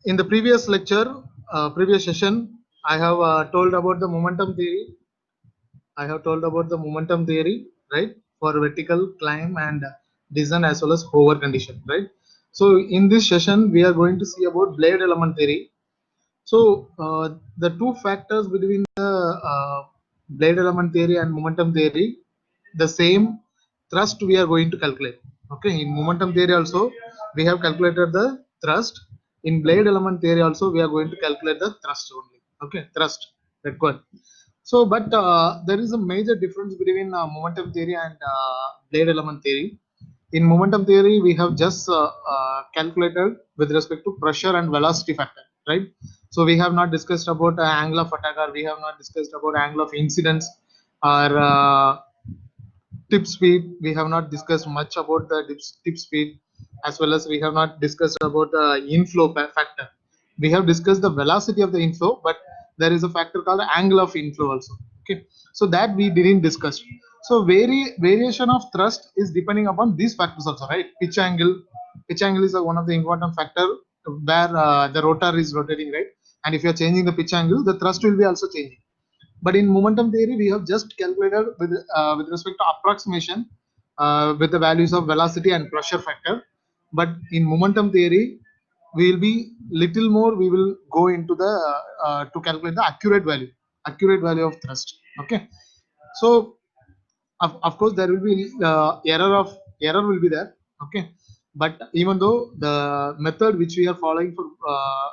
In the previous lecture, previous session, I have told about the momentum theory. I have told about the momentum theory, right, for vertical climb and descent as well as hover condition, right. So in this session, we are going to see about blade element theory. So the two factors between the blade element theory and momentum theory, the same thrust we are going to calculate. Okay, in momentum theory also we have calculated the thrust. In blade element theory also we are going to calculate the thrust only. Okay, thrust required. So, but there is a major difference between momentum theory and blade element theory. In momentum theory, we have just calculated with respect to pressure and velocity factor, right? So we have not discussed about angle of attack, or we have not discussed about angle of incidence, or tip speed. We have not discussed much about the tip speed, as well as we have not discussed about the inflow factor. We have discussed the velocity of the inflow, but there is a factor called angle of inflow also. Okay, so that we didn't discuss. So variation of thrust is depending upon these factors also, right? Pitch angle is one of the important factor where the rotor is rotating, right? And if you are changing the pitch angle, the thrust will be also changing. But in momentum theory, we have just calculated with respect to approximation with the values of velocity and pressure factor. But in momentum theory, we will be little more. We will go into the to calculate the accurate value of thrust. Okay, so of course there will be error will be there. Okay, but even though the method which we are following for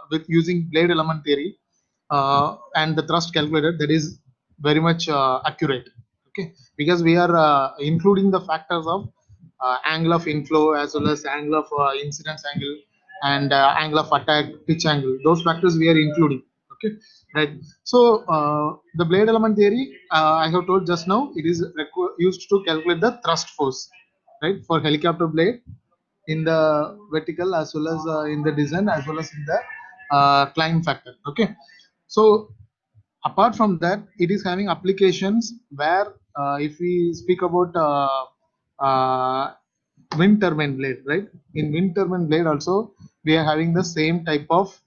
with using blade element theory and the thrust calculator, that is very much accurate. Okay, because we are including the factors of angle of inflow as well as angle of incidence angle and angle of attack, pitch angle. Those factors we are including. Okay, right. So the blade element theory, I have told just now, it is used to calculate the thrust force, right, for helicopter blade in the vertical as well as in the descent as well as in the climb factor. Okay, so apart from that, it is having applications where if we speak about wind turbine blade, right? In wind turbine blade also we are having the same type of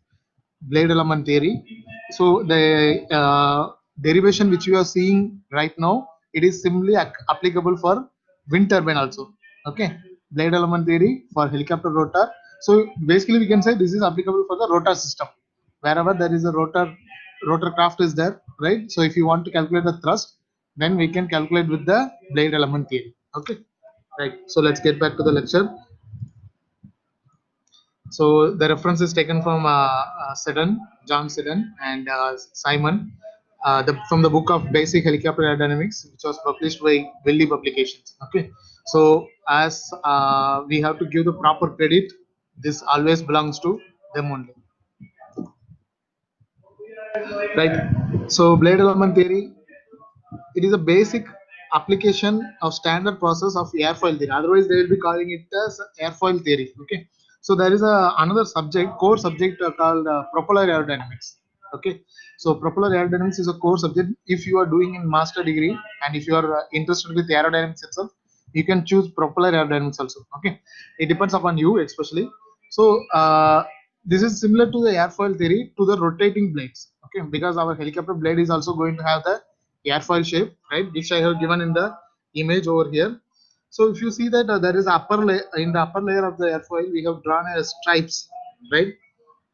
blade element theory. So the derivation which you are seeing right now, it is simply applicable for wind turbine also. Okay, blade element theory for helicopter rotor. So basically we can say this is applicable for the rotor system. Wherever there is a rotor craft is there, right? So if you want to calculate the thrust, then we can calculate with the blade element theory. Okay, right. So let's get back to the lecture. So the reference is taken from Seddon, John Seddon, and Simon, from the book of Basic Helicopter Aerodynamics, which was published by Willy Publications. Okay, so as we have to give the proper credit, this always belongs to them only, right? So blade element theory, it is a basic application of standard process of airfoil theory. Otherwise, they will be calling it as airfoil theory. Okay, so there is another subject, core subject called propeller aerodynamics. Okay, so propeller aerodynamics is a core subject. If you are doing in master degree and if you are interested with aerodynamics itself, you can choose propeller aerodynamics also. Okay, it depends upon you especially. So this is similar to the airfoil theory to the rotating blades. Okay, because our helicopter blade is also going to have the airfoil shape, right, which I have given in the image over here. So if you see that there is upper layer, in the upper layer of the airfoil we have drawn a stripes, right?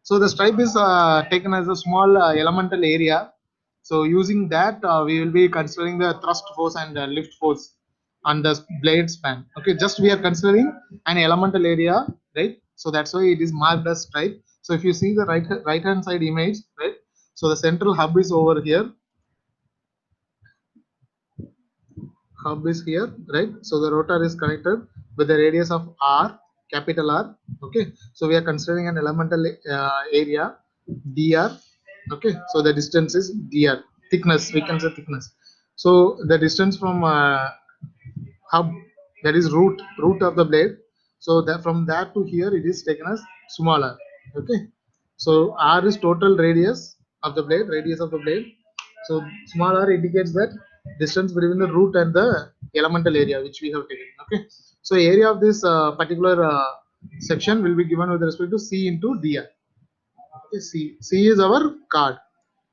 So the stripe is taken as a small elemental area. So using that we will be considering the thrust force and lift force on the blade span. Okay, just we are considering an elemental area, right? So that's why it is marked as stripe. So if you see the right hand side image, right, so the central hub is over here, hub is here, right? So the rotor is connected with the radius of r, capital R. Okay, so we are considering an elemental area dr. Okay, so the distance is dr, thickness, we can say thickness. So the distance from hub, that is root of the blade. So that from that to here it is taken as smaller. Okay, so r is total radius of the blade, so small r indicates that distance between the root and the elemental area which we have taken. Okay, so area of this particular section will be given with respect to c into dr. Okay, C is our card.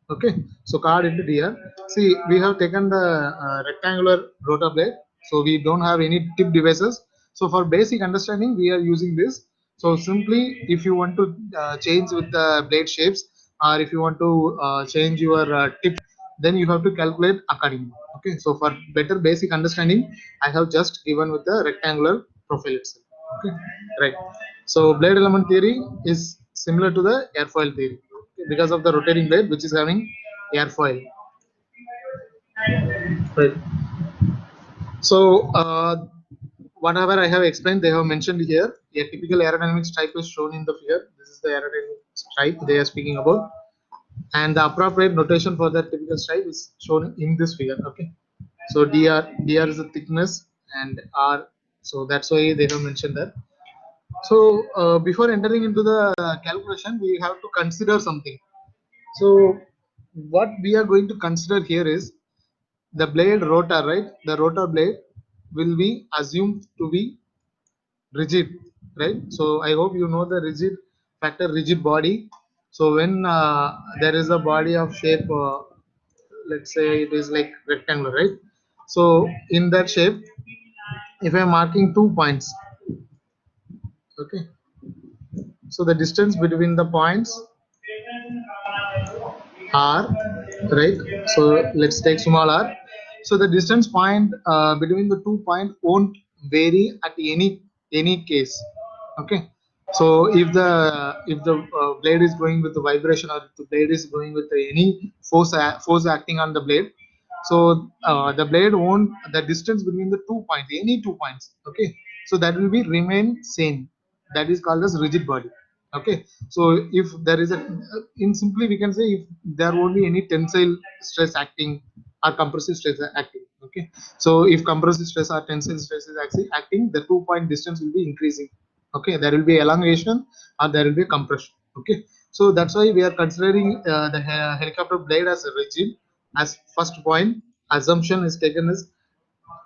Okay, so card into DR. See, we have taken the rectangular rotor blade, so we don't have any tip devices. So for basic understanding, we are using this. So simply, if you want to change with the blade shapes, or if you want to change your tip, then you have to calculate accordingly. Okay, so for better basic understanding, I have just given with the rectangular profile itself. Okay, right. So blade element theory is similar to the airfoil theory because of the rotating blade which is having airfoil. Right. So whatever I have explained, they have mentioned here. A typical aerodynamic stripe is shown in the figure. This is the aerodynamic stripe they are speaking about, and the appropriate notation for that typical stripe is shown in this figure. Okay. So dr is the thickness, and r. So that's why they have mentioned that. So before entering into the calculation, we have to consider something. So what we are going to consider here is the blade rotor, right? The rotor blade will be assumed to be rigid, right? So I hope you know the rigid factor, rigid body. So when there is a body of shape, let's say it is like rectangular, right? So in that shape, if I'm marking 2 points, okay. So the distance between the points r, right? So let's take small r. So the distance point between the 2 point won't vary at any case. Okay. So if the blade is going with the vibration, or if the blade is going with any force acting on the blade, so the blade won't, the distance between the 2 points, any 2 points, okay, so that will be remain same. That is called as rigid body. Okay. So if there is a, in simply we can say, if there won't be any tensile stress acting or compressive stress acting. Okay. So if compressive stress or tensile stress is actually acting, the 2 point distance will be increasing. Okay, there will be elongation or there will be compression. Okay. So that's why we are considering the helicopter blade as a rigid. As first point, assumption is taken as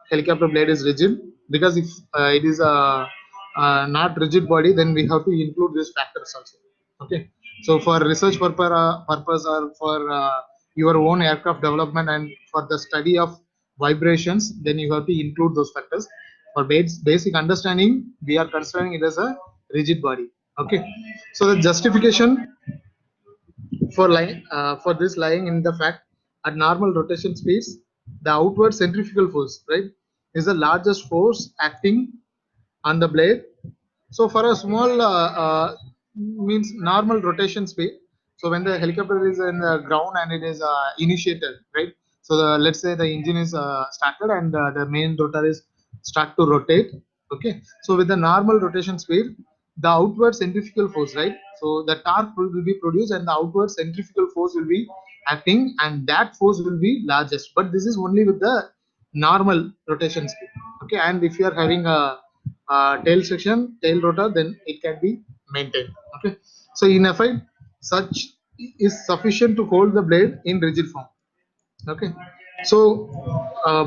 helicopter blade is rigid, because if it is a not rigid body, then we have to include these factors also. Okay. So for research purpose, or for your own aircraft development, and for the study of vibrations, then you have to include those factors. For basic understanding, we are considering it as a rigid body. Okay. So the justification for this lying in the fact, at normal rotation speeds, the outward centrifugal force, right, is the largest force acting on the blade. So for a small means normal rotation speed, so when the helicopter is in the ground and it is initiated, right, so let's say the engine is started, and the main rotor is start to rotate. Okay. So with the normal rotation speed, the outward centrifugal force, right, so the torque will be produced and the outward centrifugal force will be acting, and that force will be largest, but this is only with the normal rotation speed. Okay. And if you are having a tail section, tail rotor, then it can be maintained. Okay. So in effect, such is sufficient to hold the blade in rigid form. Okay. So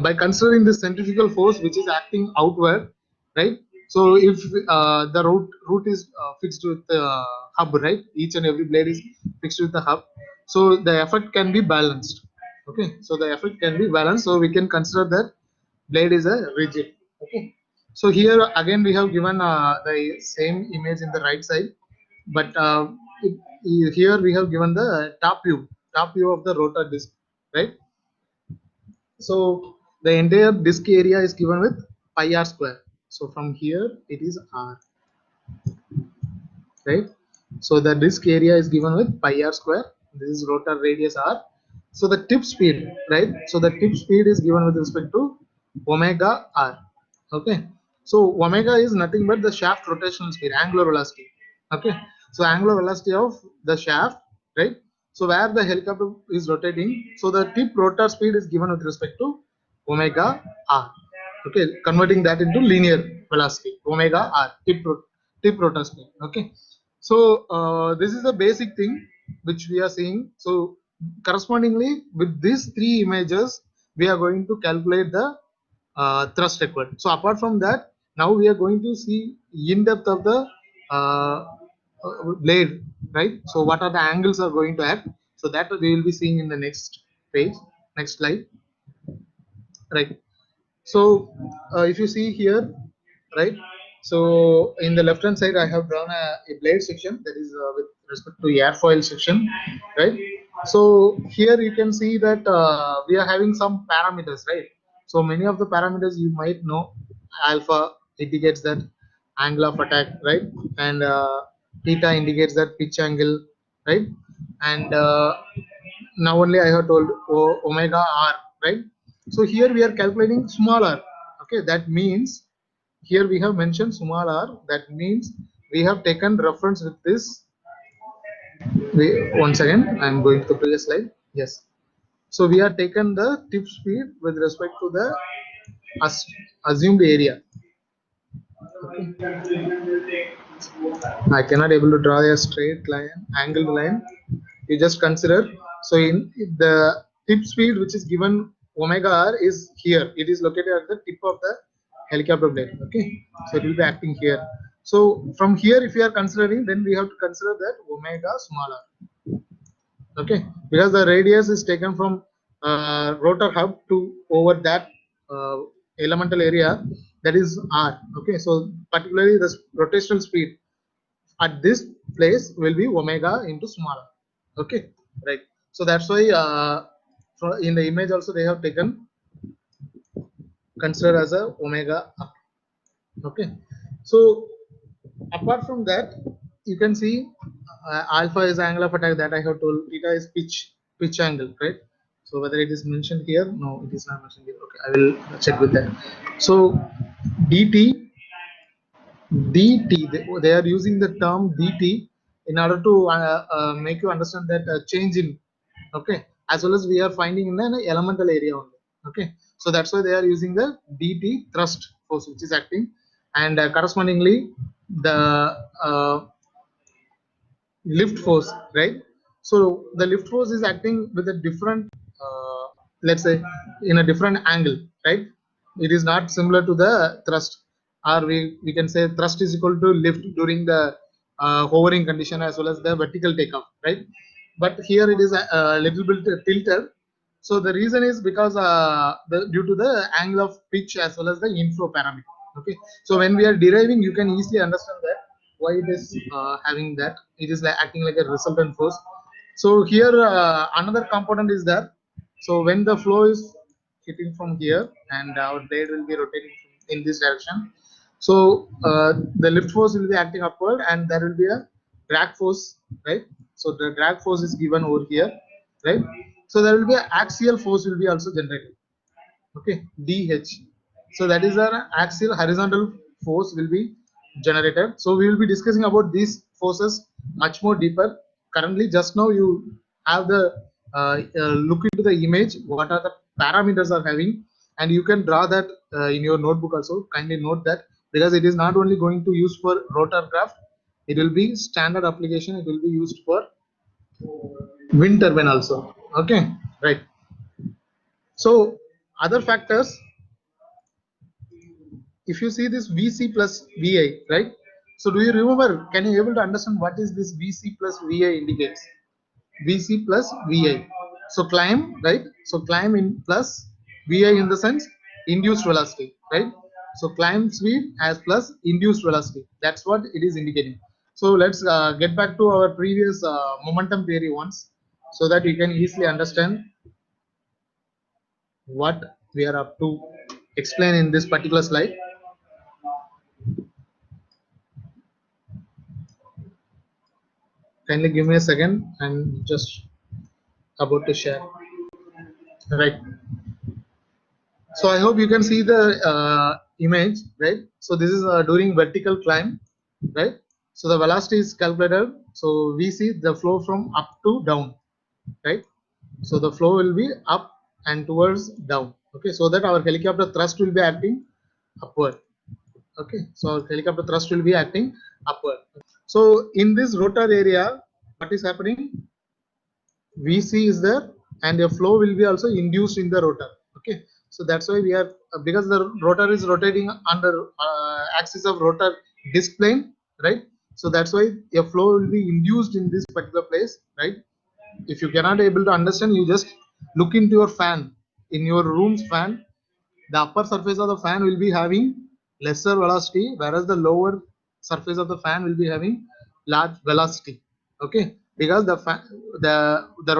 by considering this centrifugal force which is acting outward, right? So if the root is fixed with the hub, right? Each and every blade is fixed with the hub, so the effect can be balanced. Okay. So the effect can be balanced. So we can consider that blade is a rigid. Okay. So here again we have given the same image in the right side, but here we have given the top view of the rotor disc, right? So the entire disk area is given with pi r square. So from here it is r, right? So the disk area is given with pi r square. This is rotor radius r. So the tip speed, right? So the tip speed is given with respect to omega r. Okay. So omega is nothing but the shaft rotational speed, angular velocity. Okay. So angular velocity of the shaft, right? So where the helicopter is rotating, so the tip rotor speed is given with respect to omega r. Okay, converting that into linear velocity, omega r, tip rotor speed. Okay. So this is the basic thing which we are seeing. So correspondingly with these three images, we are going to calculate the thrust required. So apart from that, now we are going to see in depth of the blade, right? So what are the angles are going to act? So that we will be seeing in the next page, next slide, right? So if you see here, right? So in the left hand side, I have drawn a blade section, that is with respect to airfoil section, right? So here you can see that we are having some parameters, right? So many of the parameters you might know. Alpha indicates that angle of attack, right? And theta indicates that pitch angle, right? And now only I have told omega r, right? So here we are calculating small r. Okay, that means here we have mentioned small r. That means we have taken reference with this. Once again, I am going to the previous slide. Yes. So we have taken the tip speed with respect to the assumed area. Okay. I cannot able to draw a straight line, angled line. You just consider. So in the tip speed which is given omega r is here. It is located at the tip of the helicopter blade. Okay, so it will be acting here. So from here, if you are considering, then we have to consider that omega smaller. Okay, because the radius is taken from rotor hub to over that uh, elemental area, that is r. Okay, so particularly the rotational speed at this place will be omega into smaller. Okay, right? So that's why in the image also they have taken considered as a omega up. Okay, so apart from that, you can see alpha is angle of attack, that I have told. Theta is pitch angle, right? So whether it is mentioned here, no, it is not mentioned here. Okay, I will check with that. So dt, they are using the term dt in order to make you understand that change in, okay, as well as we are finding in an elemental area only. Okay, so that's why they are using the dt thrust force which is acting, and correspondingly the uh, lift force, right? So the lift force is acting with a different let's say in a different angle, right? It is not similar to the thrust, or we can say thrust is equal to lift during the hovering condition as well as the vertical takeoff, right? But here it is a little bit tilted. So the reason is because due to the angle of pitch as well as the inflow parameter. Okay, so when we are deriving, you can easily understand that why it is having that. It is like acting like a resultant force. So here another component is there. So when the flow is hitting from here and our blade will be rotating in this direction, so the lift force will be acting upward and there will be a drag force, right? So the drag force is given over here, right? So there will be an axial force will be also generated. Okay, dh. So that is an axial horizontal force will be generated. So we will be discussing about these forces much more deeper. Currently, just now you have the look into the image, what are the parameters are having, and you can draw that in your notebook also. Kindly note that, because it is not only going to use for rotorcraft, it will be standard application. It will be used for wind turbine also. Okay, right. So other factors, if you see this VC plus VI, right? So do you remember, can you able to understand what is this VC plus VI indicates? VC plus VI. So climb, right? So climb in plus VI in the sense induced velocity, right? So climb speed as plus induced velocity. That's what it is indicating. So let's get back to our previous momentum theory once, so that you can easily understand what we are up to explain in this particular slide. Kindly give me a second. I'm just about to share. Right. So I hope you can see the image, right? So this is during vertical climb, right? So the velocity is calculated. So we see the flow from up to down, right? So the flow will be up and towards down. Okay, so that our helicopter thrust will be acting upward. Okay, so our helicopter thrust will be acting upward. So in this rotor area, what is happening? VC is there and a flow will be also induced in the rotor. Okay, so that's why we have, because the rotor is rotating under axis of rotor disc plane, right? So that's why a flow will be induced in this particular place, right? If you cannot able to understand, you just look into your fan. In your room's fan, the upper surface of the fan will be having lesser velocity, whereas the lower surface of the fan will be having large velocity. Okay, because the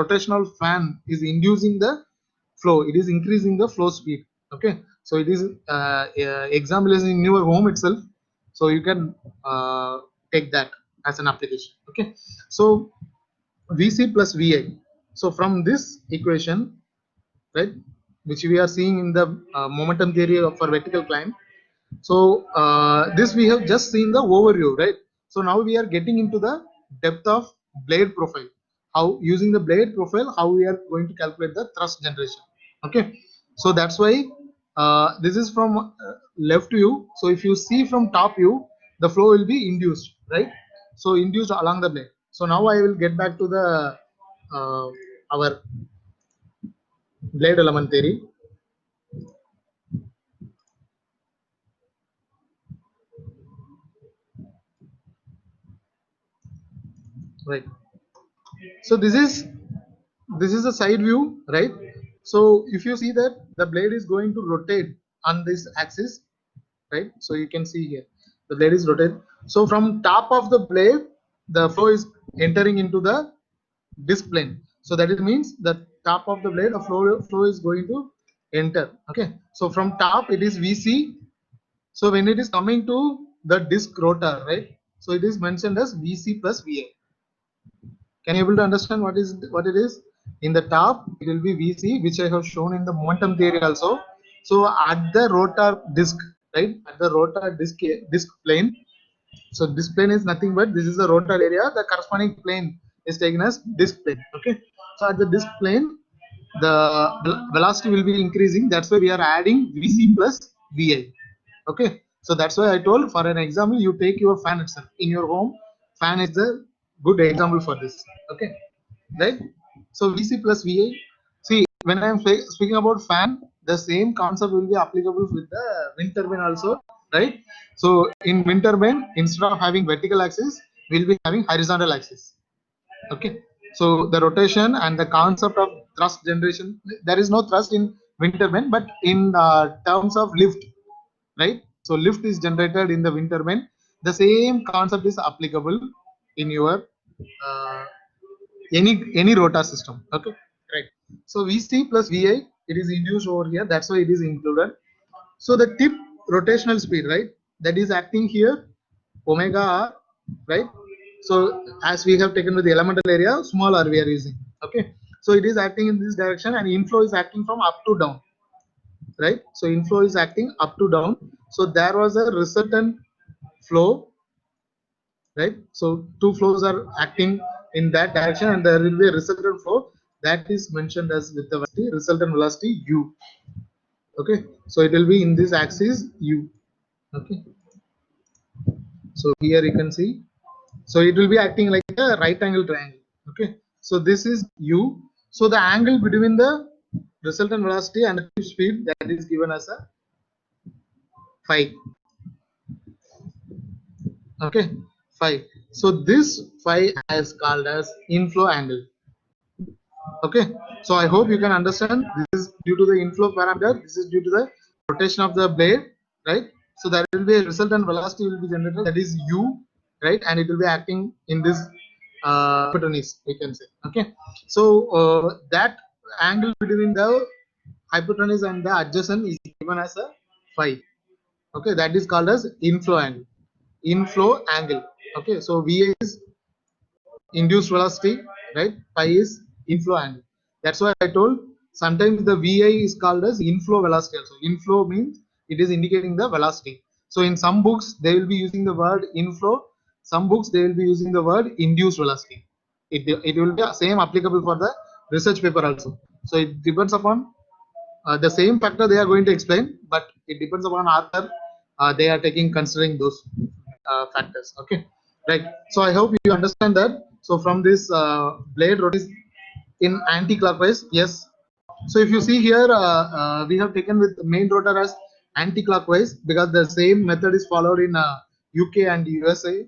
rotational fan is inducing the flow, it is increasing the flow speed. Okay, so it is example is in your home itself, so you can take that as an application. Okay, so Vc plus Vi. So from this equation, right, which we are seeing in the momentum theory for vertical climb. So this we have just seen the overview, right? So now we are getting into the depth of blade profile. How using the blade profile, how we are going to calculate the thrust generation. Okay, so that's why this is from left view. So if you see from top view, the flow will be induced, right? So induced along the blade. So now I will get back to the our blade element theory. Right. So this is a side view, right? So if you see that the blade is going to rotate on this axis, right? So you can see here the blade is rotated. So from top of the blade, the flow is entering into the disc plane. So that it means the top of the blade, the flow is going to enter. Okay. So from top it is VC. So when it is coming to the disc rotor, right? So it is mentioned as VC plus VA. Can you able to understand what it is? In the top, it will be VC, which I have shown in the momentum theory also. So at the rotor disc, right? At the rotor disc plane. So this plane is nothing but this is the rotor area. The corresponding plane is taken as disc plane. Okay. So at the disc plane, the velocity will be increasing. That's why we are adding VC plus VI. Okay. So that's why I told for an example, you take your fan itself in your home. Fan is the good example for this. Okay, right? So VC plus VA. See, when I am speaking about fan, the same concept will be applicable with the wind turbine also, right? So in wind turbine, instead of having vertical axis, we'll be having horizontal axis. Okay, so the rotation and the concept of thrust generation, there is no thrust in wind turbine, but in terms of lift, right? So lift is generated in the wind turbine. The same concept is applicable in your uh, any rotor system. Okay, right. So VC plus VI, it is induced over here. That's why it is included. So the tip rotational speed, right? That is acting here, omega r, right? So as we have taken with the elemental area, small r we are using. Okay. So it is acting in this direction, and inflow is acting from up to down, right? So inflow is acting up to down. So there was a resultant flow, right? So two flows are acting in that direction, and there will be a resultant flow that is mentioned as with the velocity, resultant velocity u. Okay, so it will be in this axis u. Okay, so here you can see. So it will be acting like a right angle triangle. Okay, so this is u. So the angle between the resultant velocity and the speed, that is given as a phi. Okay, phi. So this phi is called as inflow angle. Okay, so I hope you can understand. This is due to the inflow parameter. This is due to the rotation of the blade, right? So there will be a resultant velocity will be generated, that is u, right? And it will be acting in this hypotenuse, we can say. Okay, so that angle between the hypotenuse and the adjacent is given as a phi. Okay, that is called as inflow angle. Inflow angle. Okay, so VA is induced velocity, right? Pi is inflow angle. That's why I told sometimes the VI is called as inflow velocity also. Inflow means it is indicating the velocity. So in some books they will be using the word inflow. Some books they will be using the word induced velocity. It will be same applicable for the research paper also. So it depends upon the same factor they are going to explain, but it depends upon author. They are taking considering those factors. Okay, right. So I hope you understand that. So from this blade rotates in anti-clockwise. Yes. So if you see here, we have taken with main rotor as anti-clockwise because the same method is followed in UK and USA.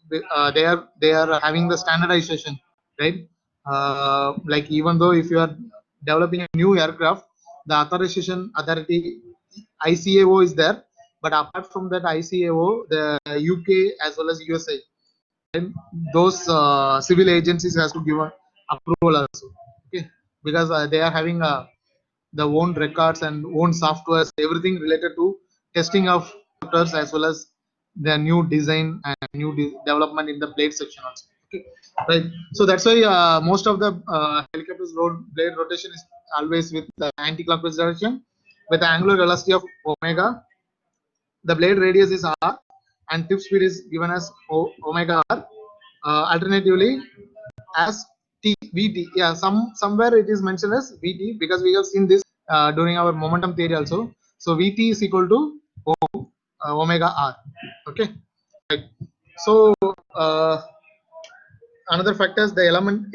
they are having the standardization, right? Like even though if you are developing a new aircraft, the authorization authority ICAO is there, but apart from that ICAO, the UK as well as USA, and those civil agencies has to give a approval also. Okay, because they are having the own records and own softwares, everything related to testing of helicopters as well as the new design and new development in the blade section also. Okay, right. So that's why most of the helicopters blade rotation is always with the anti-clockwise direction with the angular velocity of omega. The blade radius is r and tip speed is given as omega r. Alternatively, as vt. Yeah, somewhere it is mentioned as vt because we have seen this during our momentum theory also. So vt is equal to omega r. Okay, right. So another factor is the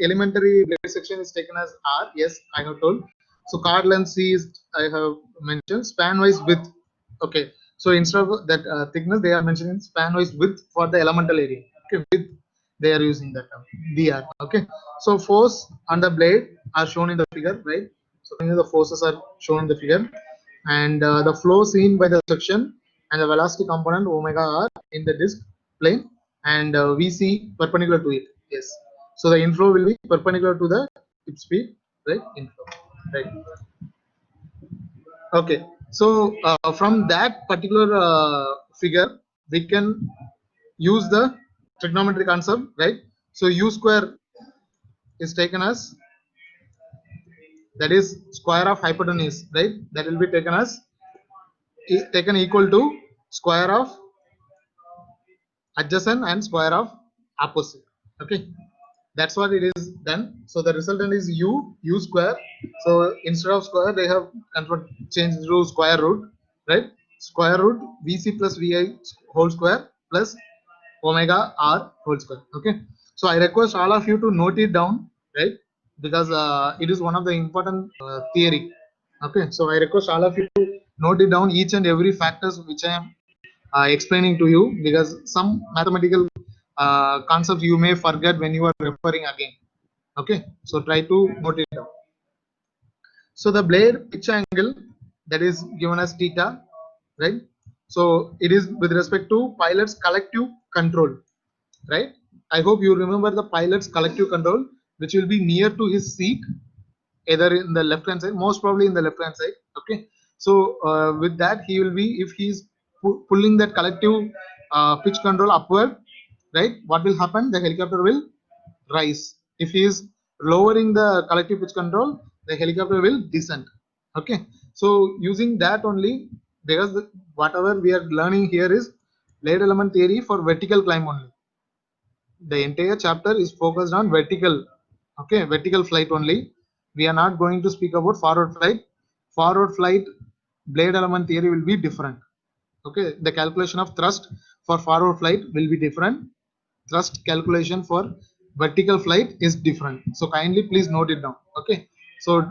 elementary blade section is taken as r. Yes, I have told. So card length c is I have mentioned span wise width. Okay, so instead of that thickness, they are mentioning span wise width for the elemental area. Okay, width they are using that term dr. Okay, so force on the blade are shown in the figure, right? So the forces are shown in the figure, and the flow seen by the section and the velocity component omega r in the disk plane, and vc perpendicular to it. Yes, so the inflow will be perpendicular to the tip speed, right? Inflow, right? Okay, so from that particular figure we can use the trigonometry concept, right? So u square is taken as, that is square of hypotenuse, right? That will be taken as taken equal to square of adjacent and square of opposite. Okay, that's what it is done. So the resultant is u square. So instead of square they have changed to square root, right? Square root vc plus vi whole square plus omega r whole square. Okay, so I request all of you to note it down, right? Because it is one of the important theory. Okay, so I request all of you to note it down, each and every factors which I am explaining to you, because some mathematical concepts you may forget when you are referring again. Okay, so try to note it down. So the blade pitch angle, that is given as theta, right? So it is with respect to pilot's collective control, right? I hope you remember the pilot's collective control, which will be near to his seat, either in the left hand side, most probably in the left hand side. Okay, so with that he will be, if he is pulling that collective pitch control upward, right, what will happen? The helicopter will rise. If he is lowering the collective pitch control, the helicopter will descend. Okay, so using that only, because whatever we are learning here is blade element theory for vertical climb only. The entire chapter is focused on vertical, okay, vertical flight only. We are not going to speak about forward flight. Forward flight blade element theory will be different. Okay, the calculation of thrust for forward flight will be different. Thrust calculation for vertical flight is different, so kindly please note it down. Okay, so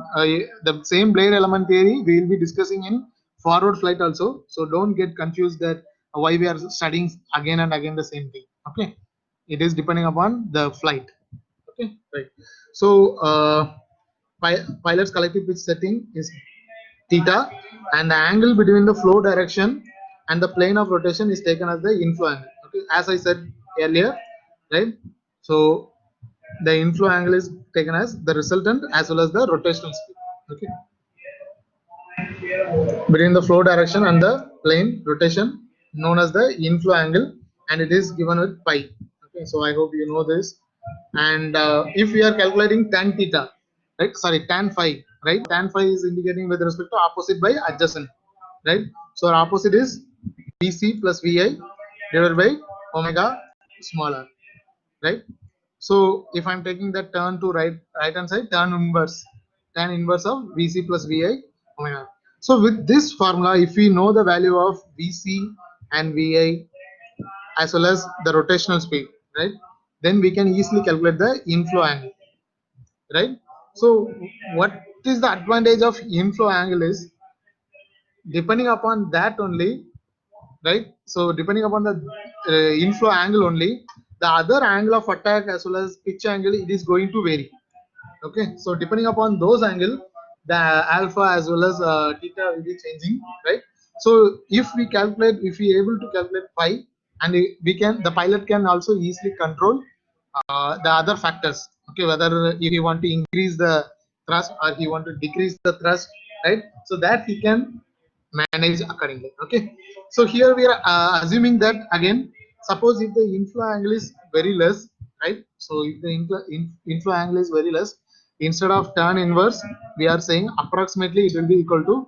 the same blade element theory we will be discussing in forward flight also, so don't get confused that why we are studying again and again the same thing. Okay, it is depending upon the flight. Okay, right. So pilot's collective pitch setting is theta, and the angle between the flow direction and the plane of rotation is taken as the inflow angle. Okay, as I said earlier, right? So the inflow angle is taken as the resultant as well as the rotational speed. Okay, between the flow direction and the plane rotation known as the inflow angle, and it is given with pi. Okay, so I hope you know this. And if we are calculating tan theta, right, sorry, tan phi, right? Tan phi is indicating with respect to opposite by adjacent, right? So our opposite is vc plus vi divided by omega small r, right? So if I'm taking that turn to right hand side, tan inverse of vc plus vi omega. So with this formula, if we know the value of vc and vi as well as the rotational speed, right, then we can easily calculate the inflow angle, right? So what is the advantage of inflow angle is, depending upon that only, right? So depending upon the inflow angle only, the other angle of attack as well as pitch angle, it is going to vary. Okay, so depending upon those angle, the alpha as well as theta will be changing, right? So if we calculate, if we able to calculate phi, and we can, the pilot can also easily control the other factors. Okay, whether if you want to increase the thrust or he want to decrease the thrust, right? So that he can manage accordingly. Okay, so here we are assuming that again, suppose if the inflow angle is very less, right? So if the inflow angle is very less, instead of tan inverse, we are saying approximately it will be equal to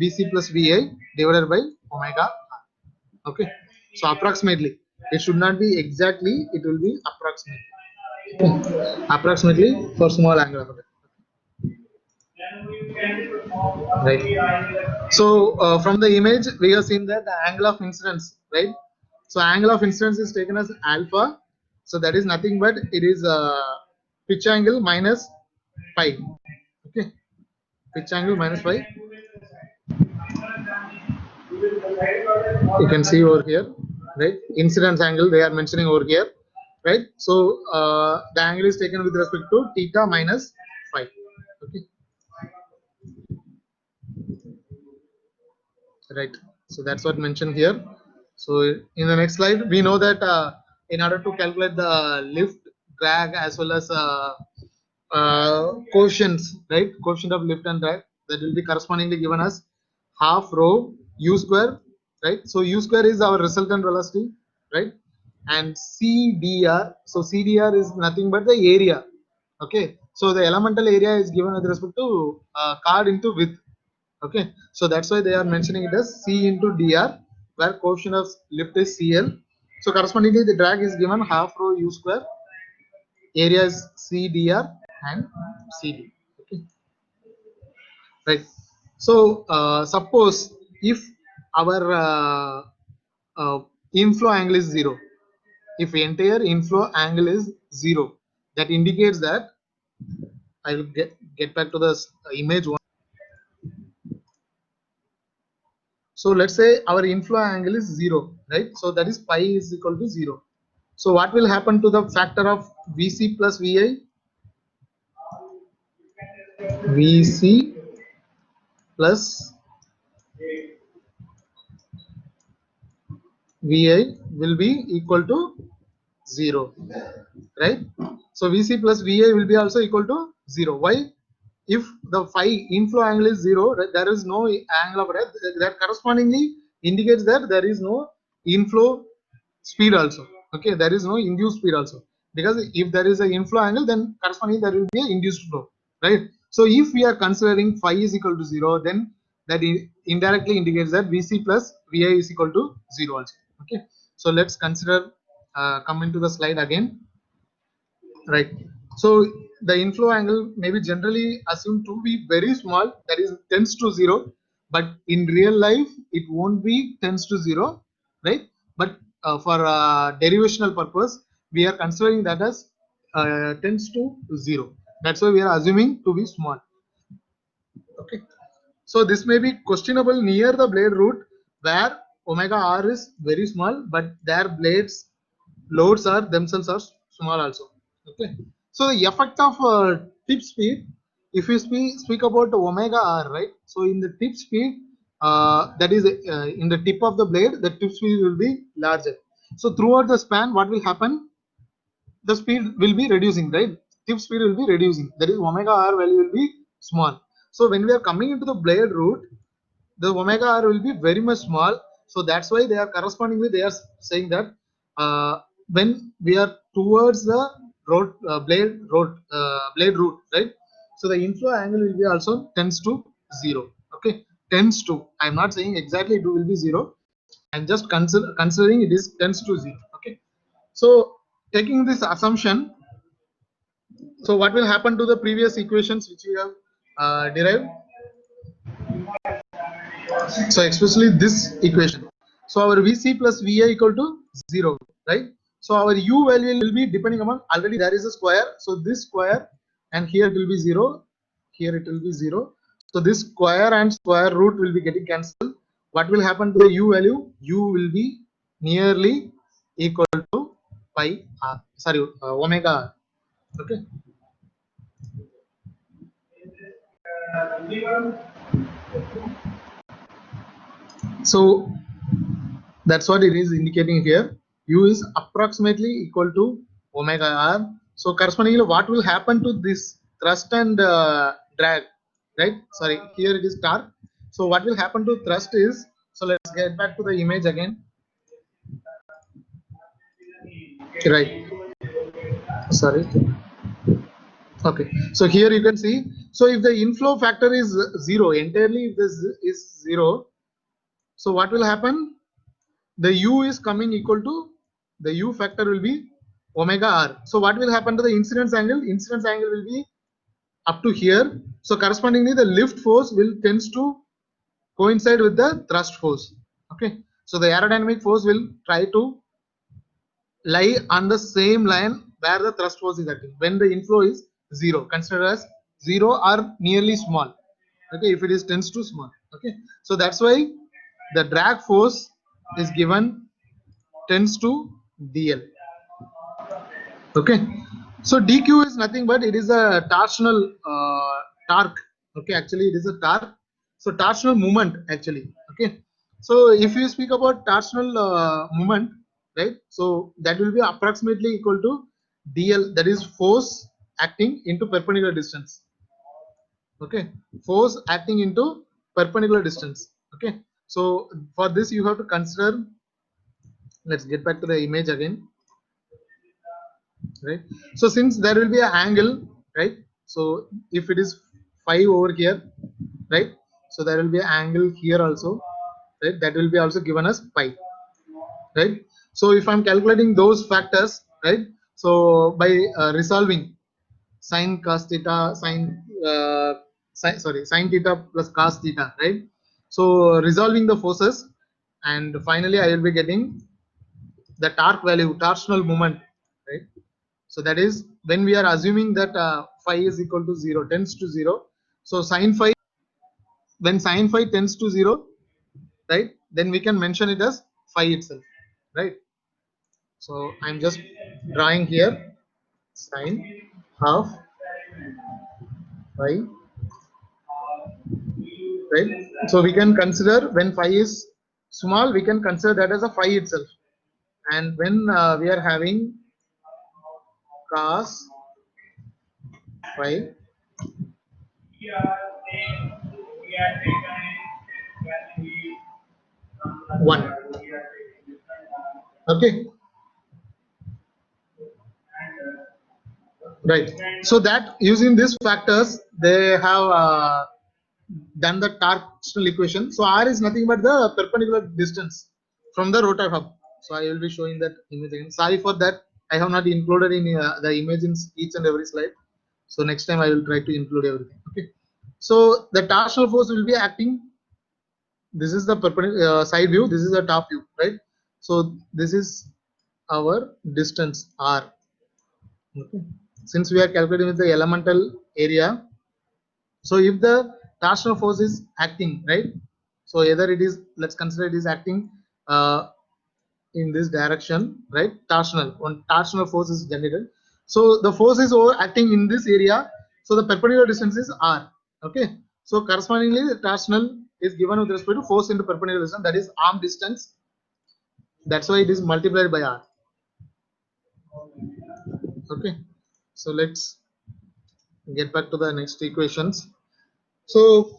Vc plus Vi divided by omega r. Okay, so approximately, it should not be exactly, it will be approximately for small angle of attack. Right. So from the image, we have seen that the angle of incidence, right? So angle of incidence is taken as alpha. So that is nothing but it is pitch angle minus pi. Okay, pitch angle minus pi. You can see over here, right? Incidence angle they are mentioning over here, right? So the angle is taken with respect to theta minus phi. Okay, right? So that's what mentioned here. So in the next slide, we know that in order to calculate the lift, drag as well as coefficients, right? Coefficient of lift and drag, that will be correspondingly given as half rho u square, right? So u square is our resultant velocity, right? And CDR, so CDR is nothing but the area. Okay, so the elemental area is given with respect to chord into width. Okay, so that's why they are mentioning it as C into dr, where coefficient of lift is CL. So correspondingly, the drag is given half rho u square, area is CDR and CD. Okay, right. So suppose if our inflow angle is 0, if entire inflow angle is 0, that indicates that, I will get back to the image one. So let's say our inflow angle is 0, right? So that is pi is equal to 0. So what will happen to the factor of Vc plus Vi? Vc plus Vi will be equal to 0, right? So Vc plus Vi will be also equal to 0. Why? If the phi inflow angle is 0, there is no angle of attack, that correspondingly indicates that there is no inflow speed also. Okay, there is no induced speed also, because if there is an inflow angle, then correspondingly there will be an induced flow, right? So if we are considering phi is equal to 0, then that indirectly indicates that Vc plus Vi is equal to 0 also. Okay, so let's consider, come into the slide again, right? So the inflow angle may be generally assumed to be very small, that is tends to 0, but in real life it won't be tends to 0, right? But for derivational purpose, we are considering that as tends to 0. That's why we are assuming to be small. Okay, so this may be questionable near the blade root, where omega r is very small, but their blades loads are themselves are small also. Okay, so the effect of tip speed, if you speak about the omega r, right? So in the tip speed, that is in the tip of the blade, the tip speed will be larger. So throughout the span, what will happen? The speed will be reducing, right? Tip speed will be reducing, that is omega r value will be small. So when we are coming into the blade root, the omega r will be very much small. So that's why they are correspondingly they are saying that when we are towards the blade root, right? So the inflow angle will be also tends to 0. Okay, tends to, I'm not saying exactly it will be 0, I'm just considering it is tends to 0. Okay, so taking this assumption, so what will happen to the previous equations which we have derived? So especially this equation. So our Vc plus Vi equal to 0, right? So our U value will be depending upon, already there is a square. So this square, and here it will be 0. Here it will be 0. So this square and square root will be getting cancelled. What will happen to the U value? U will be nearly equal to pi r, sorry, omega r. Okay. So that's what it is indicating here. U is approximately equal to omega r. So correspondingly, what will happen to this thrust and drag, right? Sorry, here it is torque. So what will happen to thrust is, so let's get back to the image again. Right. Sorry. Okay. So here you can see. So if the inflow factor is zero entirely, if this is zero, so what will happen? The u is coming equal to, the u factor will be omega r. So what will happen to the incidence angle? Incidence angle will be up to here. So correspondingly, the lift force will tends to coincide with the thrust force. Okay. So the aerodynamic force will try to lie on the same line where the thrust force is acting when the inflow is zero, considered as zero or nearly small. Okay, if it is tends to small. Okay, so that's why the drag force is given tends to dl. Okay, so dq is nothing but it is a torsional torque. Okay, actually it is a torque, so torsional moment actually. Okay, so if you speak about torsional moment, right, so that will be approximately equal to dl, that is force acting into perpendicular distance. Okay, force acting into perpendicular distance. Okay, so for this you have to consider, let's get back to the image again. Right, so since there will be an angle, right, so if it is 5 over here, right, so there will be an angle here also, right, that will be also given as pi, right. So if I'm calculating those factors, right, so by resolving sine cos theta, sine theta plus cos theta, right, so resolving the forces, and finally I will be getting the torque value, torsional moment, right. So that is when we are assuming that phi is equal to 0, tends to 0. So sine phi, when sine phi tends to 0, right, then we can mention it as phi itself, right. So I'm just drawing here sine half phi, right. So we can consider when phi is small, we can consider that as a phi itself. And when we are having cos phi, 1. Okay, right. So that using these factors, they have done the torsional equation. So r is nothing but the perpendicular distance from the rotor hub. So I will be showing that image again. Sorry for that, I have not included in the image in each and every slide. So next time I will try to include everything. Okay, so the torsional force will be acting, this is the perpendicular side view, this is the top view, right. So this is our distance r. Okay, since we are calculating with the elemental area, so if the torsional force is acting, right, so either it is, let's consider it is acting in this direction, right, torsional, one torsional force is generated, so the force is over acting in this area, so the perpendicular distance is r. Okay, so correspondingly the torsional is given with respect to force into perpendicular distance, that is arm distance, that's why it is multiplied by r. Okay, so let's get back to the next equations. So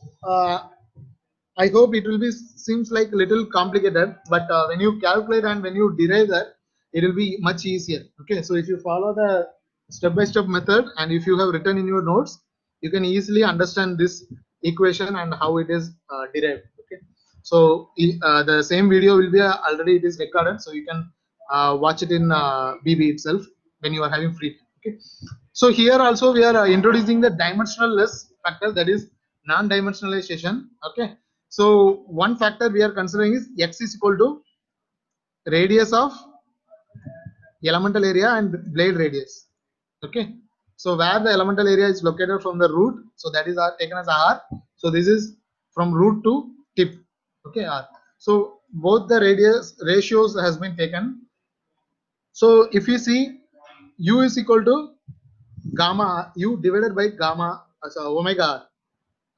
I hope it will be seems like a little complicated, but when you calculate and when you derive that, it will be much easier. Okay, so if you follow the step-by-step method and if you have written in your notes, you can easily understand this equation and how it is derived. Okay, so the same video will be already it is recorded, so you can watch it in BB itself when you are having free time. Okay, so here also we are introducing the dimensionless factor, that is non-dimensionalization. Okay, so one factor we are considering is x is equal to radius of elemental area and blade radius. Okay, so where the elemental area is located from the root, so that is taken as r. So this is from root to tip. Okay, r. So both the radius ratios has been taken. So if you see u is equal to gamma u divided by gamma omega r.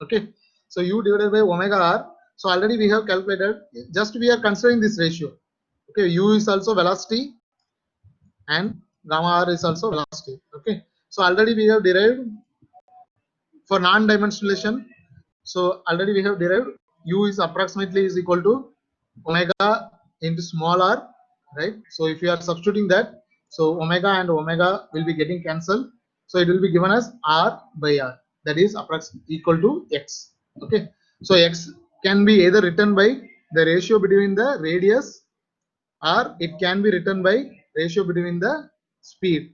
Okay, so u divided by omega r. So already we have calculated, just we are considering this ratio. Okay, u is also velocity and gamma r is also velocity. Okay, so already we have derived for non-dimensionalization. So already we have derived u is approximately is equal to omega into small r, right? So if you are substituting that, so omega and omega will be getting cancelled. So it will be given as r by r, that is approximately equal to x. Okay, so x can be either written by the ratio between the radius, or it can be written by ratio between the speed.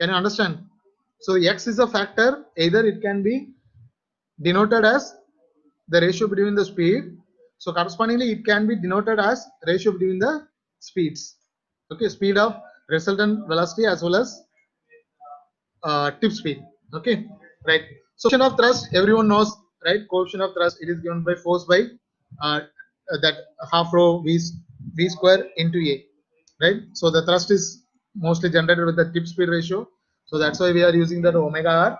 Can you understand? So x is a factor, either it can be denoted as the ratio between the speed, so correspondingly it can be denoted as ratio between the speeds. Okay, speed of resultant velocity as well as tip speed. Okay, right. So coefficient of thrust, everyone knows, right? Coefficient of thrust, it is given by force by that half rho v square into a, right? So the thrust is mostly generated with the tip speed ratio, so that's why we are using that omega r.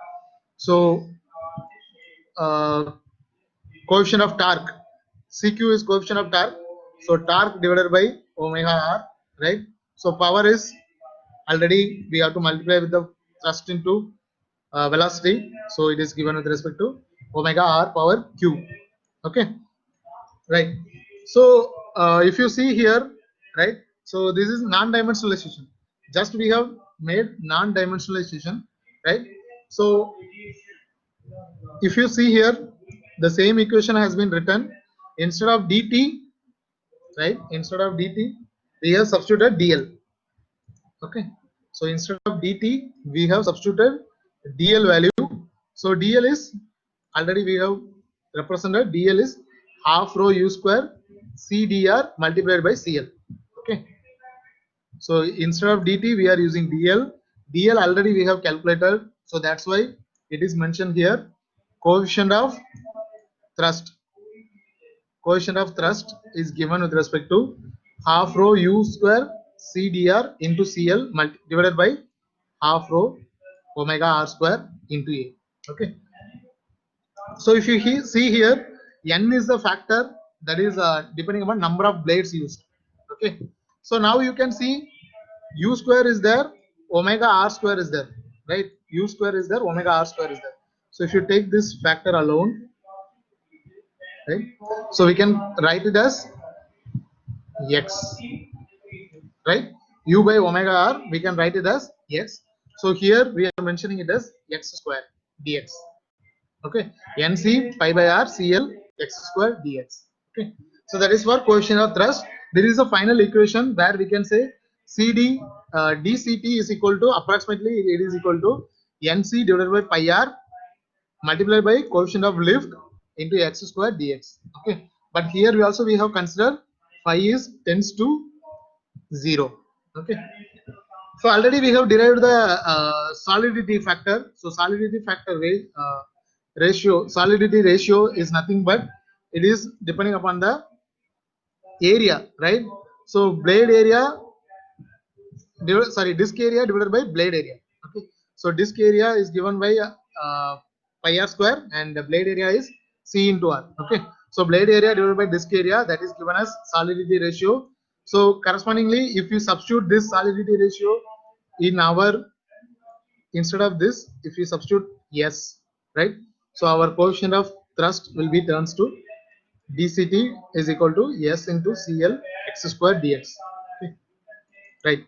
So uh, coefficient of torque, cq is coefficient of torque, so torque divided by omega r, right? So power is, already we have to multiply with the thrust into velocity, so it is given with respect to omega r power q. Okay, right. So if you see here, right, so this is non-dimensionalization, just we have made non-dimensionalization, right? So if you see here, the same equation has been written, instead of dt, right, instead of dt we have substituted dl. Okay, so instead of dt we have substituted dl value. So dl is, already we have represented, dl is half rho u square cdr multiplied by cl. Okay, so instead of dt we are using dl. Dl already we have calculated, so that's why it is mentioned here. Coefficient of thrust, coefficient of thrust is given with respect to half rho u square cdr into cl divided by half rho omega r square into a. Okay, so if you see here, n is the factor, that is depending upon number of blades used. Okay, so now you can see u square is there, omega r square is there, right? U square is there, omega r square is there. So if you take this factor alone, right, so we can write it as x, right? U by omega r we can write it as x. So here we are mentioning it as x square dx. Okay, nc pi by r cl x square dx. Okay, so that is for coefficient of thrust. There is a final equation where we can say cd dct is equal to, approximately it is equal to nc divided by pi r multiplied by coefficient of lift into x square dx. Okay, but here we have considered phi is tends to 0. Okay, so already we have derived the solidity factor. So solidity factor ratio, solidity ratio is nothing but it is depending upon the area, right? So blade area disk area divided by blade area. Okay, so disk area is given by pi r square and the blade area is c into r. Okay, so blade area divided by disk area, that is given as solidity ratio. So correspondingly, if you substitute this solidity ratio in our, instead of this, if you substitute s, right, so our coefficient of thrust will be turns to dct is equal to s into cl x square dx. Okay, right.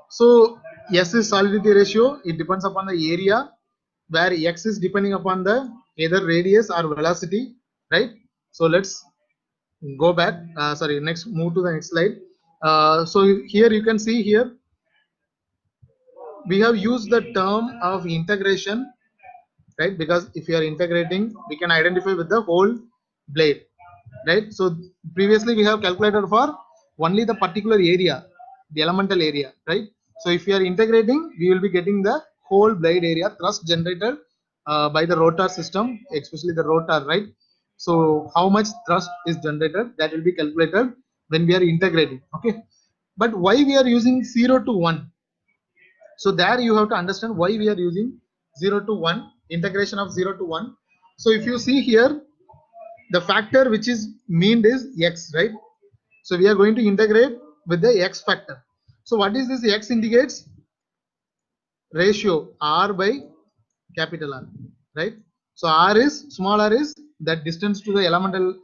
So s is solidity ratio, it depends upon the area, where x is depending upon the either radius or velocity, right? So let's go back, next move to the next slide. So here you can see here we have used the term of integration, right? Because if you are integrating, we can identify with the whole blade, right? So previously we have calculated for only the particular area, the elemental area, right? So if you are integrating, we will be getting the whole blade area thrust generated by the rotor system, especially the rotor, right? So how much thrust is generated, that will be calculated when we are integrating. Okay, but why we are using 0 to 1? So there you have to understand why we are using 0 to 1, integration of 0 to 1. So if you see here, the factor which is mean is x, right? So we are going to integrate with the x factor. So what is this? X indicates ratio r by capital R, right? So r is, small r is that distance to the elemental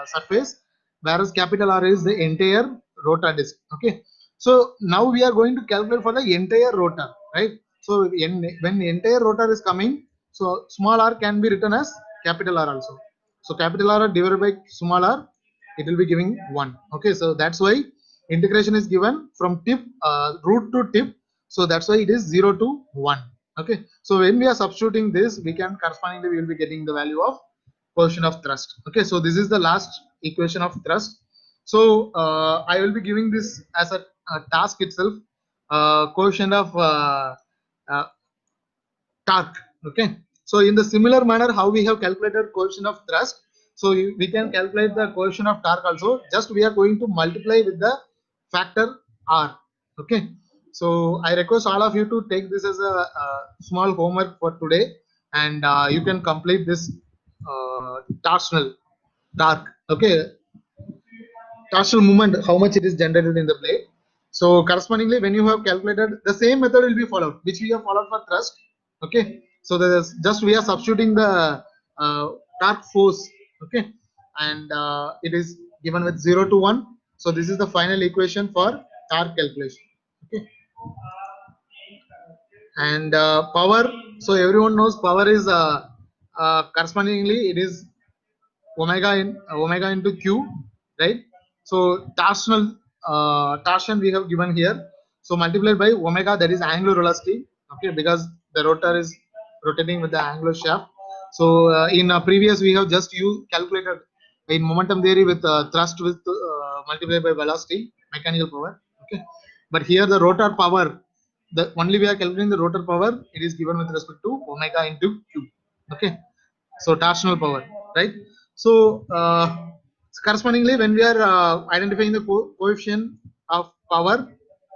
surface, whereas capital R is the entire rotor disk. Okay, so now we are going to calculate for the entire rotor, right? So when the entire rotor is coming, so small r can be written as capital R also. So capital R divided by small r, it will be giving 1. Okay, so that's why integration is given from tip, root to tip. So that's why it is 0 to 1. Okay, so when we are substituting this, we can correspondingly we will be getting the value of coefficient of thrust. Okay, so this is the last equation of thrust. So I will be giving this as a task itself, coefficient of uh, torque. Okay, so in the similar manner how we have calculated coefficient of thrust, so we can calculate the coefficient of torque also. Just we are going to multiply with the factor r. Okay, so I request all of you to take this as a small homework for today, and you can complete this torsional torque. Okay, torsional movement, how much it is generated in the blade. So correspondingly, when you have calculated, the same method will be followed, which we have followed for thrust. Okay, so there is just we are substituting the torque force. Okay, and it is given with 0 to 1. So this is the final equation for torque calculation. Okay, and power. So everyone knows power is correspondingly it is omega into q, right? So torsion we have given here, so multiplied by omega, that is angular velocity. Okay, because the rotor is rotating with the angular shaft. So in previous we have just calculated in momentum theory with thrust with multiplied by velocity, mechanical power. Okay, but here the rotor power, the only we are calculating the rotor power, it is given with respect to omega into q. Okay, so torsional power, right? So correspondingly when we are identifying the coefficient of power,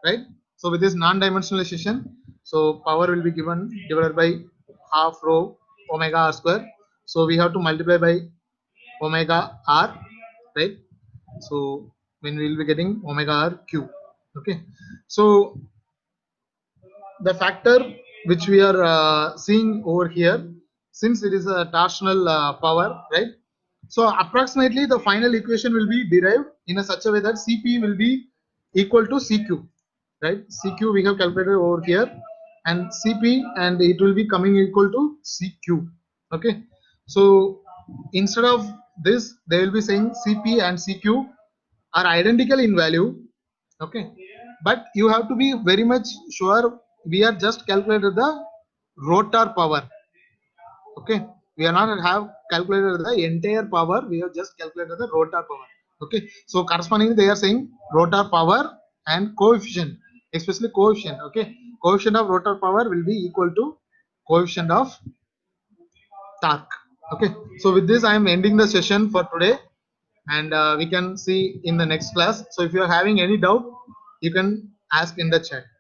right? So with this non-dimensionalization, so power will be given divided by half rho omega r square. So we have to multiply by omega r, right? So when we will be getting omega r cube. Okay, so the factor which we are seeing over here, since it is a torsional power, right? So approximately the final equation will be derived in a such a way that cp will be equal to cq, right? Cq we have calculated over here, and cp, and it will be coming equal to cq. Okay, so instead of this they will be saying cp and cq are identical in value. Okay, but you have to be very much sure we are just calculated the rotor power. Okay, we are not have calculated the entire power, we have just calculated the rotor power. Okay, so correspondingly they are saying rotor power and coefficient, especially coefficient. Okay, coefficient of rotor power will be equal to coefficient of torque. Okay, so with this I am ending the session for today, and we can see in the next class. So if you are having any doubt, you can ask in the chat.